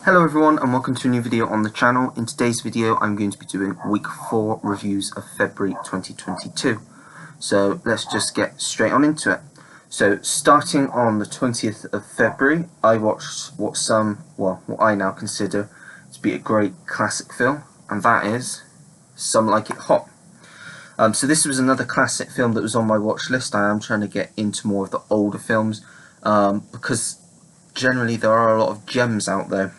Hello everyone and welcome to a new video on the channel. In today's video I'm going to be doing week 4 reviews of February 2022. So let's just get straight on into it. So starting on the 20th of February I watched what I now consider to be a great classic film, and that is Some Like It Hot. So this was another classic film that was on my watch list. I am trying to get into more of the older films because generally there are a lot of gems out there.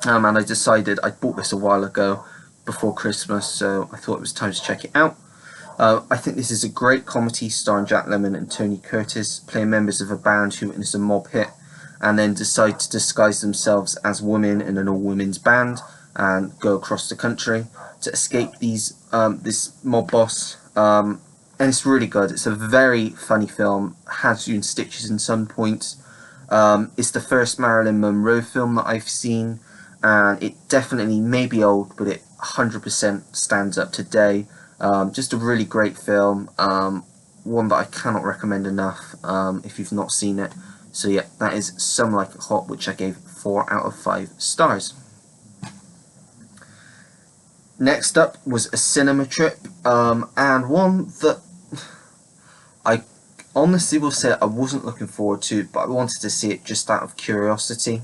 And I decided, I bought this a while ago before Christmas, so I thought it was time to check it out. I think this is a great comedy starring Jack Lemmon and Tony Curtis, playing members of a band who witness a mob hit and then decide to disguise themselves as women in an all-women's band and go across the country to escape this mob boss. And it's really good. It's a very funny film, has you in stitches in some points. It's the first Marilyn Monroe film that I've seen, and it definitely may be old, but it 100% stands up today. Just a really great film, one that I cannot recommend enough if you've not seen it. So yeah, that is Some Like It Hot, which I gave 4 out of 5 stars. Next up was a cinema trip, and one that I honestly will say I wasn't looking forward to, but I wanted to see it just out of curiosity,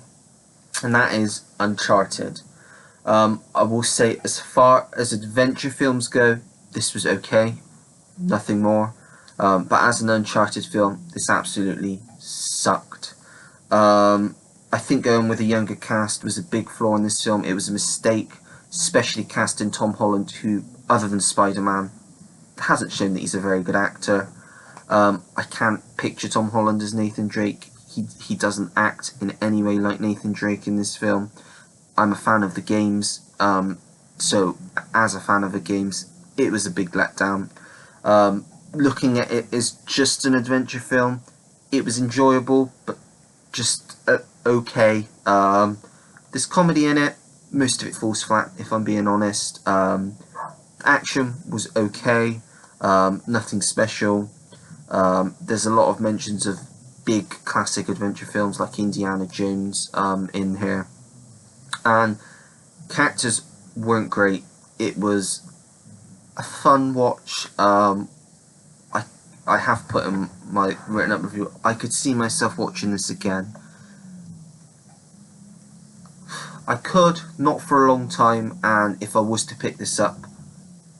and that is Uncharted. I will say, as far as adventure films go, this was okay, nothing more, but as an Uncharted film, this absolutely sucked. I think going with a younger cast was a big flaw in this film. It was a mistake, especially casting Tom Holland, who, other than Spider-Man, hasn't shown that he's a very good actor. I can't picture Tom Holland as Nathan Drake. He doesn't act in any way like Nathan Drake in this film. I'm a fan of the games, so as a fan of the games, it was a big letdown. Looking at it as just an adventure film, it was enjoyable, but just okay. There's comedy in it, most of it falls flat if I'm being honest. Action was okay, nothing special. There's a lot of mentions of big classic adventure films like Indiana Jones in here, and characters weren't great. It was a fun watch. I have put in my written up review, I could see myself watching this again. I could, not for a long time, and if I was to pick this up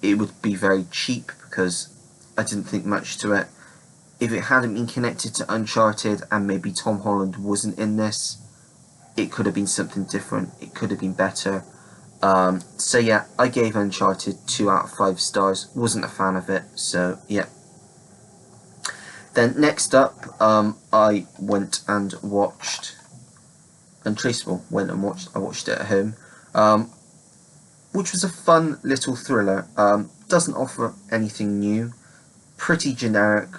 it would be very cheap because I didn't think much to it. If it hadn't been connected to Uncharted and maybe Tom Holland wasn't in this, it could have been something different. It could have been better. So yeah, I gave Uncharted 2 out of 5 stars. Wasn't a fan of it, so yeah. Then next up, I went and watched Untraceable. I watched it at home, which was a fun little thriller. Doesn't offer anything new. Pretty generic,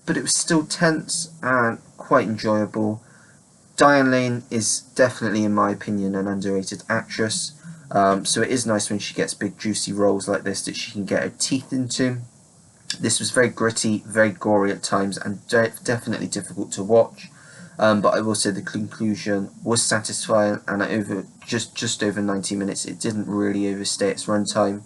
but it was still tense and quite enjoyable. Diane Lane is definitely, in my opinion, an underrated actress, so it is nice when she gets big juicy roles like this that she can get her teeth into. This was very gritty, very gory at times, and definitely difficult to watch, but I will say the conclusion was satisfying, and at just over 90 minutes it didn't really overstay its runtime.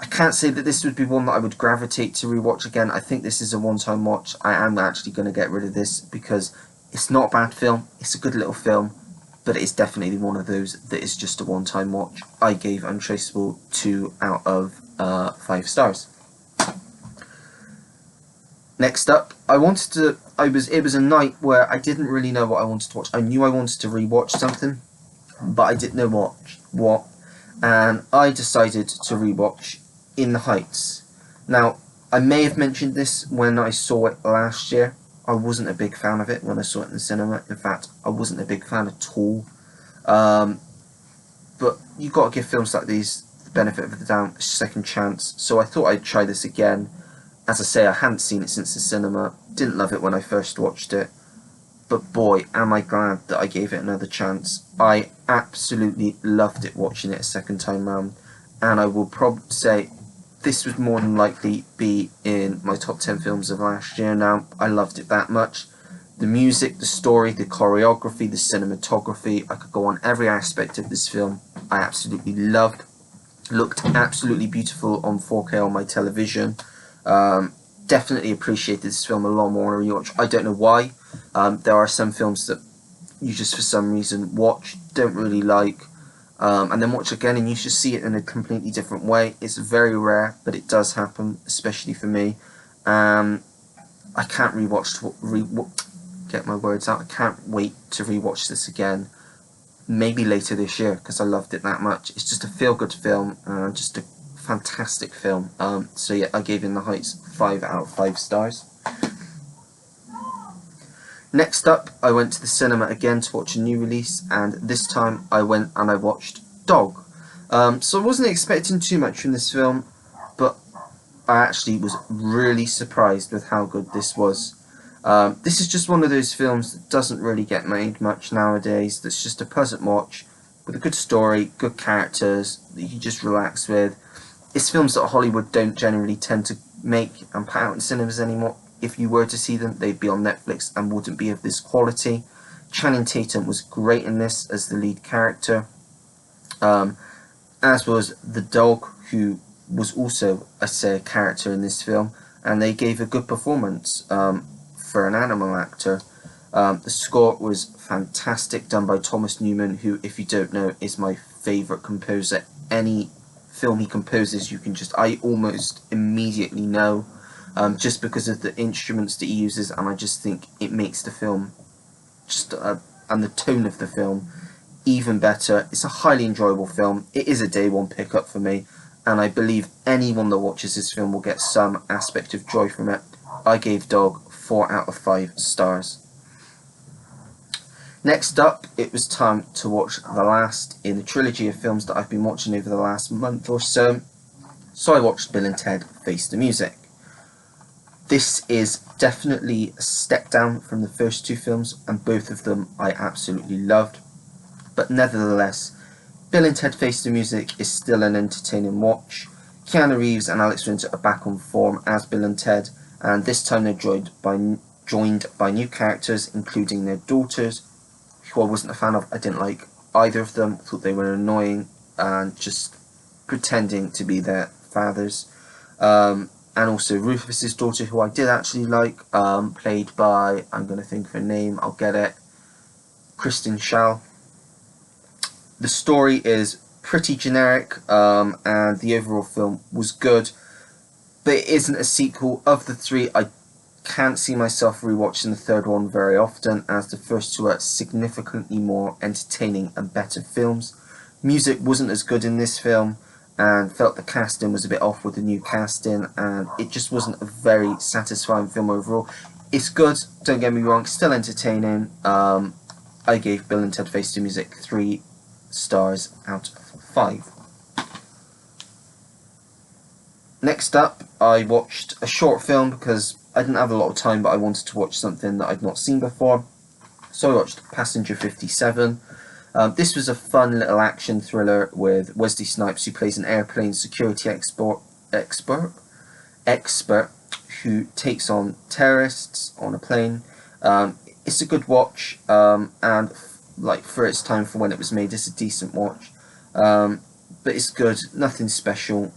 I can't say that this would be one that I would gravitate to rewatch again. I think this is a one-time watch. I am actually going to get rid of this because it's not a bad film. It's a good little film, but it is definitely one of those that is just a one-time watch. I gave Untraceable 2 out of 5 stars. Next up, it was a night where I didn't really know what I wanted to watch. I knew I wanted to rewatch something, but I didn't know what, and I decided to rewatch In the Heights. Now, I may have mentioned this when I saw it last year. I wasn't a big fan of it when I saw it in the cinema. In fact, I wasn't a big fan at all. But you've got to give films like these the benefit of the doubt, a second chance. So I thought I'd try this again. As I say, I hadn't seen it since the cinema. Didn't love it when I first watched it. But boy, am I glad that I gave it another chance. I absolutely loved it watching it a second time round. And I will probably say this would more than likely be in my top 10 films of last year now. I loved it that much. The music, the story, the choreography, the cinematography, I could go on every aspect of this film. I absolutely loved. Looked absolutely beautiful on 4K on my television. Definitely appreciated this film a lot more on a rewatch. I don't know why. There are some films that you just for some reason watch, don't really like, and then watch again and you just see it in a completely different way. It's very rare, but it does happen, especially for me. I can't get my words out. I can't wait to rewatch this again. Maybe later this year because I loved it that much. It's just a feel-good film, just a fantastic film. So yeah, I gave In the Heights 5 out of 5 stars. Next up, I went to the cinema again to watch a new release, and this time I went and I watched Dog. So I wasn't expecting too much from this film, but I actually was really surprised with how good this was. This is just one of those films that doesn't really get made much nowadays, that's just a pleasant watch, with a good story, good characters, that you can just relax with. It's films that Hollywood don't generally tend to make and put out in cinemas anymore. If you were to see them, they'd be on Netflix and wouldn't be of this quality. Channing Tatum was great in this as the lead character, as was the dog, who was also a character in this film, and they gave a good performance for an animal actor. The score was fantastic, done by Thomas Newman, who, if you don't know, is my favourite composer. Any film he composes, I almost immediately know, just because of the instruments that he uses, and I just think it makes the film and the tone of the film even better. It's a highly enjoyable film. It is a day one pickup for me, and I believe anyone that watches this film will get some aspect of joy from it. I gave Dog 4 out of 5 stars. Next up, it was time to watch the last in the trilogy of films that I've been watching over the last month or so. So I watched Bill and Ted Face the Music. This is definitely a step down from the first two films, and both of them I absolutely loved. But nevertheless, Bill and Ted Face the Music is still an entertaining watch. Keanu Reeves and Alex Winter are back on form as Bill and Ted, and this time they're joined by new characters, including their daughters, who I wasn't a fan of. I didn't like either of them, thought they were annoying and just pretending to be their fathers. And also Rufus's daughter, who I did actually like, played by, I'm going to think of her name, I'll get it, Kristen Schaal. The story is pretty generic, and the overall film was good, but it isn't a sequel. Of the three, I can't see myself rewatching the third one very often, as the first two are significantly more entertaining and better films. Music wasn't as good in this film, and felt the casting was a bit off with the new casting, and it just wasn't a very satisfying film overall. It's good, don't get me wrong, still entertaining. I gave Bill and Ted Face the Music 3 stars out of 5. Next up, I watched a short film because I didn't have a lot of time, but I wanted to watch something that I'd not seen before. So I watched Passenger 57. This was a fun little action thriller with Wesley Snipes, who plays an airplane security expert who takes on terrorists on a plane. It's a good watch, and like for its time for when it was made, it's a decent watch. But it's good, nothing special.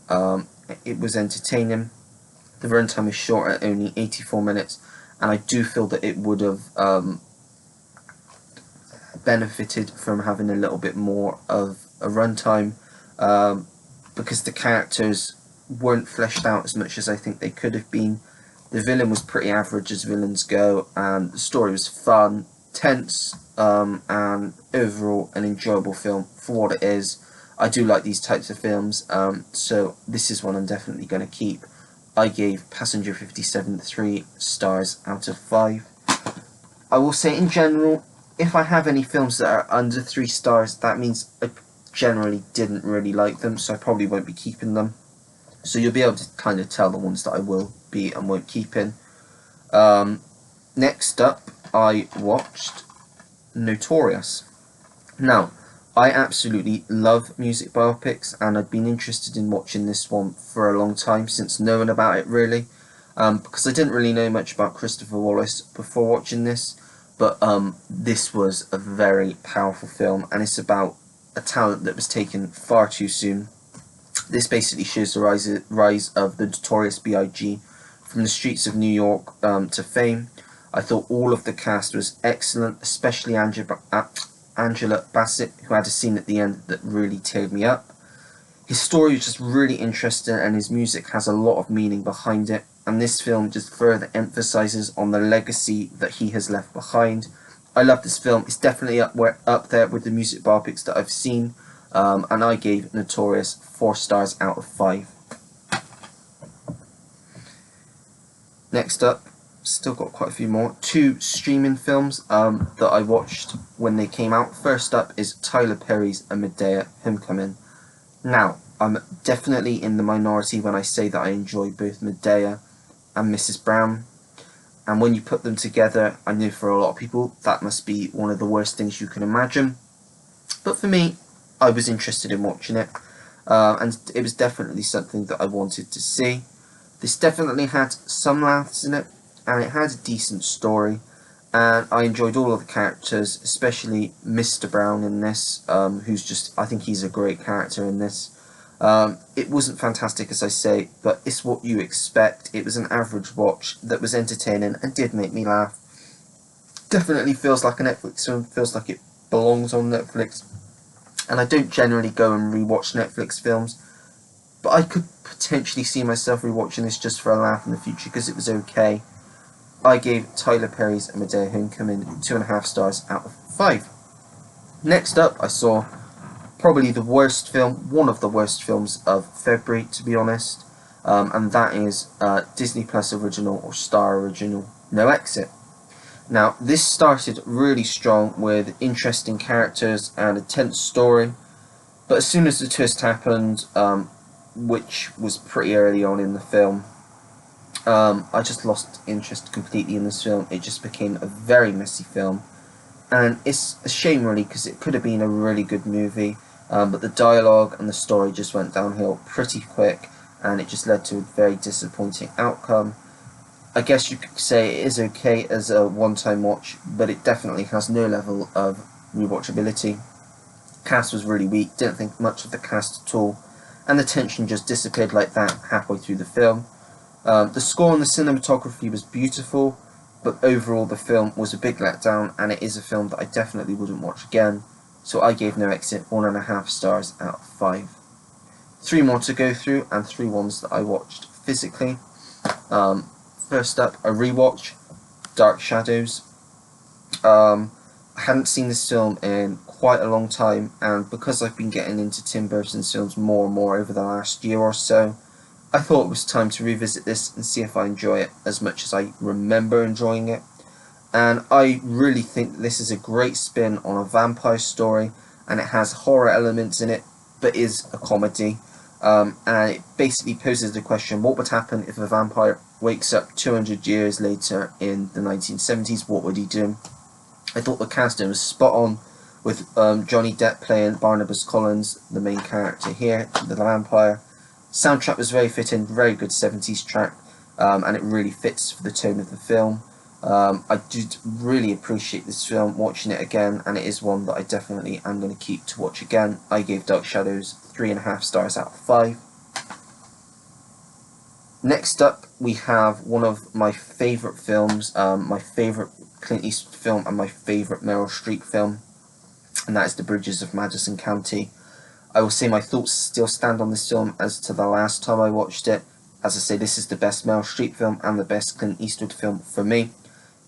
It was entertaining. The runtime is short at only 84 minutes, and I do feel that it would have benefited from having a little bit more of a runtime, because the characters weren't fleshed out as much as I think they could have been. The villain was pretty average as villains go, and the story was fun, tense, and overall an enjoyable film for what it is. I do like these types of films, so this is one I'm definitely going to keep. I gave Passenger 57 3 stars out of 5. I will say in general, if I have any films that are under 3 stars, that means I generally didn't really like them, so I probably won't be keeping them. So you'll be able to kind of tell the ones that I will be and won't keep in. Next up, I watched Notorious. Now, I absolutely love music biopics, and I've been interested in watching this one for a long time, since knowing about it really, because I didn't really know much about Christopher Wallace before watching this. but this was a very powerful film, and it's about a talent that was taken far too soon. This basically shows the rise of the Notorious B.I.G. from the streets of New York to fame. I thought all of the cast was excellent, especially Angela Bassett, who had a scene at the end that really teared me up. His story was just really interesting, and his music has a lot of meaning behind it, and this film just further emphasises on the legacy that he has left behind. I love this film. It's definitely up there with the music biopics that I've seen, and I gave Notorious 4 stars out of 5. Next up, still got quite a few more. 2 streaming films that I watched when they came out. First up is Tyler Perry's A Medea Homecoming. Now, I'm definitely in the minority when I say that I enjoy both Medea and Mrs. Brown. And when you put them together, I know for a lot of people that must be one of the worst things you can imagine. But for me, I was interested in watching it. And it was definitely something that I wanted to see. This definitely had some laughs in it, and it had a decent story. And I enjoyed all of the characters, especially Mr. Brown in this, who's just, I think he's a great character in this. It wasn't fantastic, as I say, but it's what you expect. It was an average watch that was entertaining and did make me laugh. Definitely feels like a Netflix film, feels like it belongs on Netflix. And I don't generally go and rewatch Netflix films, but I could potentially see myself rewatching this just for a laugh in the future because it was okay. I gave Tyler Perry's A Medea Homecoming 2.5 stars out of 5. Next up, I saw probably the worst film, one of the worst films of February, to be honest, and that is Disney Plus original or Star original, No Exit. Now, this started really strong with interesting characters and a tense story, but as soon as the twist happened, which was pretty early on in the film, I just lost interest completely in this film. It just became a very messy film, and it's a shame really because it could have been a really good movie, but the dialogue and the story just went downhill pretty quick, and it just led to a very disappointing outcome. I guess you could say it is okay as a one-time watch, but it definitely has no level of rewatchability. Cast was really weak, didn't think much of the cast at all, and the tension just disappeared like that halfway through the film. The score and the cinematography was beautiful, but overall the film was a big letdown, and it is a film that I definitely wouldn't watch again, so I gave No Exit 1.5 stars out of 5. 3 more to go through, and 3 ones that I watched physically. First up, a rewatch, Dark Shadows. I hadn't seen this film in quite a long time, and because I've been getting into Tim Burton's films more and more over the last year or so, I thought it was time to revisit this and see if I enjoy it as much as I remember enjoying it. And I really think that this is a great spin on a vampire story, and it has horror elements in it, but is a comedy. And it basically poses the question, what would happen if a vampire wakes up 200 years later in the 1970s? What would he do? I thought the casting was spot on, with Johnny Depp playing Barnabas Collins, the main character here, the vampire. Soundtrack was very fitting, very good 70s track, and it really fits for the tone of the film. I did really appreciate this film, watching it again, and it is one that I definitely am going to keep to watch again. I gave Dark Shadows 3.5 stars out of 5. Next up, we have one of my favourite films, my favourite Clint Eastwood film and my favourite Meryl Streep film, and that is The Bridges of Madison County. I will say my thoughts still stand on this film as to the last time I watched it. As I say, this is the best Meryl Streep film and the best Clint Eastwood film for me.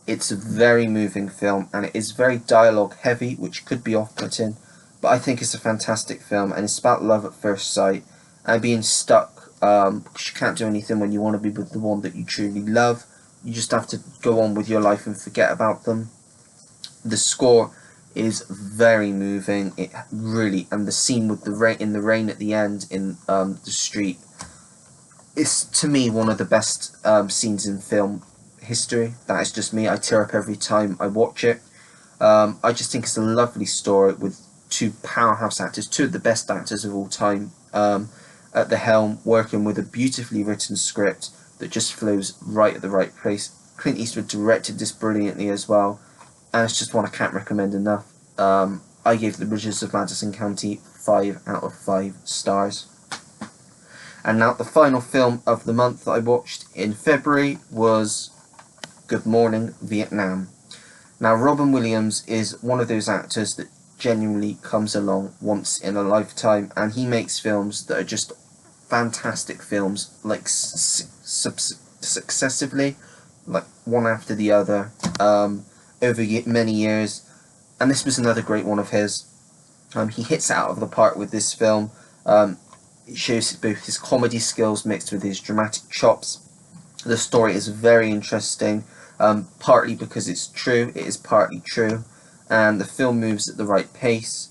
It's a very moving film, and it is very dialogue heavy, which could be off-putting, but I think it's a fantastic film, and it's about love at first sight and being stuck, because you can't do anything when you want to be with the one that you truly love. You just have to go on with your life and forget about them. The score is very moving. It really, and the scene with the rain in the rain at the end in the street is, to me, one of the best scenes in film history. That is just me. I tear up every time I watch it. I just think it's a lovely story with 2 powerhouse actors, 2 of the best actors of all time, at the helm, working with a beautifully written script that just flows right at the right place. Clint Eastwood directed this brilliantly as well, and it's just one I can't recommend enough. I gave The Bridges of Madison County 5 out of 5 stars. And now the final film of the month that I watched in February was Good Morning Vietnam. Now Robin Williams is one of those actors that genuinely comes along once in a lifetime, and he makes films that are just fantastic films, like successively, like one after the other, over many years, and this was another great one of his. He hits it out of the park with this film. It shows both his comedy skills mixed with his dramatic chops. The story is very interesting, partly because it's true, it is partly true, and the film moves at the right pace,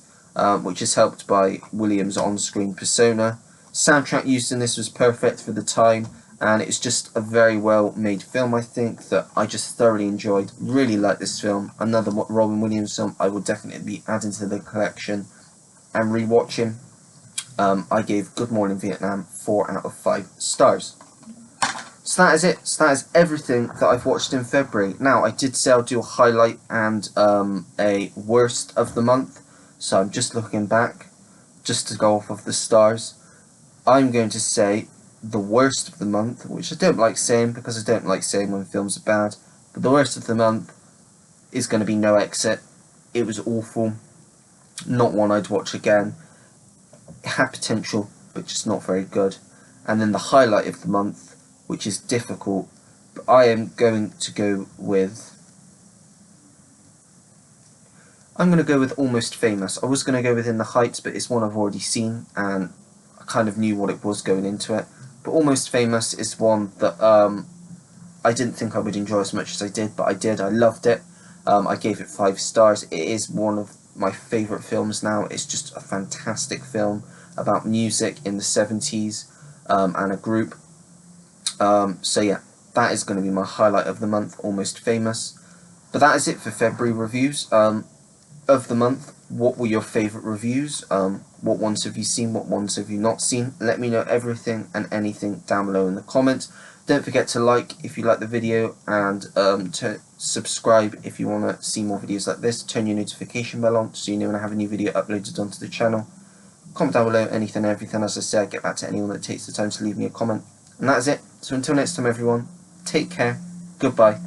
which is helped by Williams' on-screen persona. Soundtrack used in this was perfect for the time, and it's just a very well made film, I think, that I just thoroughly enjoyed. Really like this film. Another Robin Williams film I will definitely be adding to the collection and rewatching. I gave Good Morning Vietnam 4 out of 5 stars. So that is it. So that is everything that I've watched in February. Now, I did say I'll do a highlight and a worst of the month. So I'm just looking back, just to go off of the stars. I'm going to say the worst of the month, which I don't like saying because I don't like saying when films are bad. But the worst of the month is going to be No Exit. It was awful. Not one I'd watch again. It had potential, but just not very good. And then the highlight of the month, which is difficult, but I am going to go with... I'm going to go with Almost Famous. I was going to go with In the Heights, but it's one I've already seen, and I kind of knew what it was going into it. But Almost Famous is one that I didn't think I would enjoy as much as I did, but I did. I loved it. I gave it 5 stars. It is one of my favourite films now. It's just a fantastic film about music in the 70s and a group. So yeah, that is going to be my highlight of the month, Almost Famous. But that is it for February reviews of the month. What were your favourite reviews? What ones have you seen? What ones have you not seen? Let me know everything and anything down below in the comments. Don't forget to like if you like the video, and to subscribe if you want to see more videos like this. Turn your notification bell on so you know when I have a new video uploaded onto the channel. Comment down below anything and everything. As I say, I get back to anyone that takes the time to leave me a comment. And that is it. So until next time everyone, take care, goodbye.